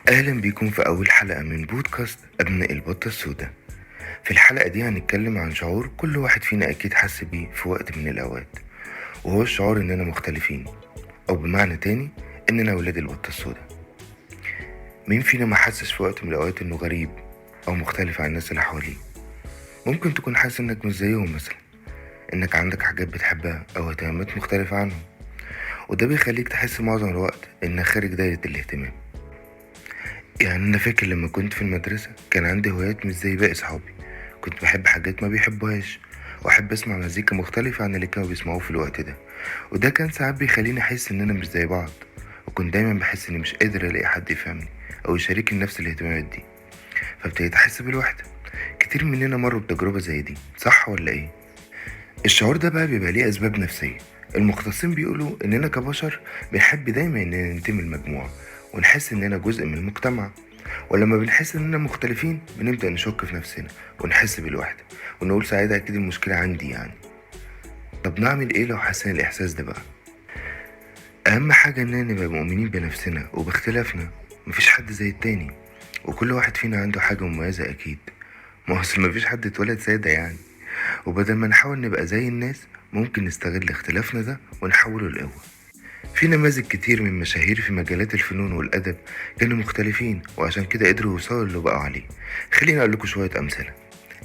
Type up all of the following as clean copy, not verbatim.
أهلا بيكم في أول حلقة من بودكاست أبناء البطة السوداء. في الحلقة دي هنتكلم عن شعور كل واحد فينا أكيد حس بيه في وقت من الأوقات، وهو الشعور إننا مختلفين، أو بمعنى تاني إننا ولاد البطة السوداء. مين فينا ما حسش في وقت من الأوقات إنه غريب أو مختلف عن الناس اللي حواليه؟ ممكن تكون حاسس إنك مش زيهم مثلا، إنك عندك حاجات بتحبها أو اهتمامات مختلفة عنهم، وده بيخليك تحس معظم الوقت إنك خارج دايرة الاهتمام. يعني أنا فاكر لما كنت في المدرسة كان عندي هوايات مش زي باقي صحابي، كنت بحب حاجات ما بيحبوهاش، وأحب أسمع مزيكا مختلفة عن اللي كانوا بيسمعوه في الوقت ده، وده كان ساعات بيخليني أحس إننا مش زي بعض، وكنت دايما بحس إني مش قادر ألاقي حد يفهمني أو يشاركني نفس الاهتمامات دي، فابتديت أحس بالوحدة. كتير مننا مروا بتجربة زي دي، صح ولا إيه؟ الشعور ده بقى بيبقى ليه أسباب نفسية. المختصين بيقولوا إننا كبشر بنحب دايما إننا ننتمي لمجموعة ونحس إننا جزء من المجتمع، ولما بنحس إننا مختلفين بنبدأ نشك في نفسنا ونحس بالوحدة، ونقول ساعتها أكيد المشكلة عندي يعني. طب نعمل إيه لو حسينا الإحساس ده بقى؟ أهم حاجة إننا نبقى مؤمنين بنفسنا وباختلافنا. مفيش حد زي التاني، وكل واحد فينا عنده حاجة مميزة أكيد، ما هو أصل مفيش حد اتولد سادة يعني. وبدل ما نحاول نبقى زي الناس، ممكن نستغل اختلافنا ده ونحوله لقوة. في نماذج كتير من مشاهير في مجالات الفنون والأدب كانوا مختلفين وعشان كده قدروا يوصلوا اللي بقوا عليه. خليني أقول لكم شوية أمثلة.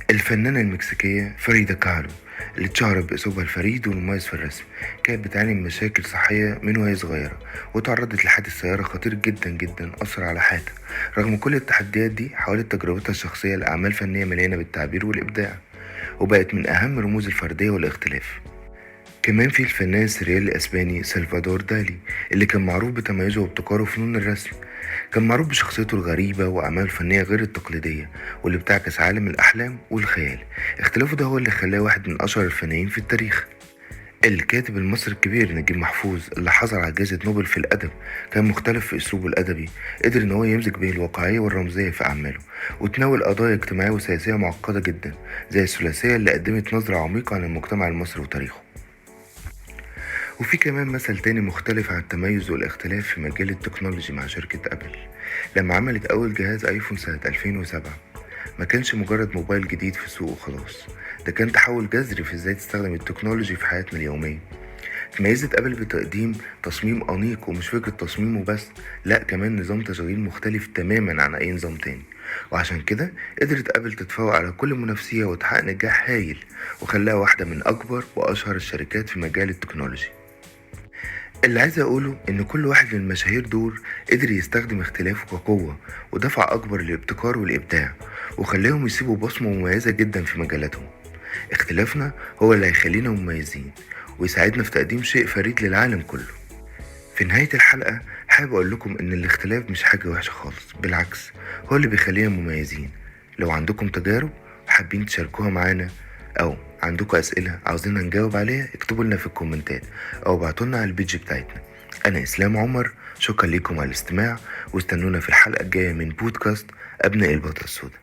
الفنانة المكسيكية فريدا كالو، اللي اتشهرت بأسلوبها الفريد والمميز في الرسم، كانت بتعاني من مشاكل صحية من وهي صغيرة، وتعرضت لحادث سيارة خطير جدا جدا أثر على حياتها. رغم كل التحديات دي حولت تجربتها الشخصية لأعمال فنية مليانة بالتعبير والإبداع، وبقت من أهم رموز الفردية والاختلاف. كمان في الفنان السريالي الأسباني سلفادور دالي، اللي كان معروف بتميزه وابتكاره في فنون الرسم. كان معروف بشخصيته الغريبة وأعماله الفنية غير التقليدية، واللي بتعكس عالم الأحلام والخيال. اختلافه ده هو اللي خلاه واحد من أشهر الفنانين في التاريخ. الكاتب المصري الكبير نجيب محفوظ، اللي حصل على جائزة نوبل في الأدب، كان مختلف في أسلوبه الأدبي. قدر إن هو يمزج بين الواقعية والرمزية في أعماله، وتناول قضايا اجتماعية وسياسية معقدة جدا، زي الثلاثية اللي قدمت نظرة عميقة عن المجتمع المصري وتاريخه. وفي كمان مثل تاني مختلف عن التميز والاختلاف في مجال التكنولوجي مع شركة أبل. لما عملت أول جهاز آيفون سنة 2007، ما كانش مجرد موبايل جديد في السوق وخلاص، ده كان تحول جذري في ازاي تستخدم التكنولوجي في حياتنا اليومية. تميزت أبل بتقديم تصميم أنيق، ومش فكرة تصميمه بس، لأ كمان نظام تشغيل مختلف تماما عن أي نظام تاني. وعشان كده قدرت أبل تتفوق على كل منافسيها وتحقق نجاح هايل، وخلاها واحدة من أكبر وأشهر الشركات في مجال التكنولوجي. اللي عايز اقوله ان كل واحد من المشاهير دول قدر يستخدم اختلافه كقوة، ودفع اكبر للابتكار والابداع، وخلاهم يسيبوا بصمة مميزة جدا في مجالاتهم. اختلافنا هو اللي هيخلينا مميزين، ويساعدنا في تقديم شيء فريد للعالم كله. في نهاية الحلقة حابب اقول لكم ان الاختلاف مش حاجة وحشة خالص، بالعكس هو اللي بيخلينا مميزين. لو عندكم تجارب حابين تشاركوها معانا، او عندكم اسئلة عاوزين نجاوب عليها، اكتبوا لنا في الكومنتات او ابعتولنا على البيج بتاعتنا. انا اسلام عمر، شكرا لكم على الاستماع، واستنونا في الحلقة الجاية من بودكاست ابناء البطة السوداء.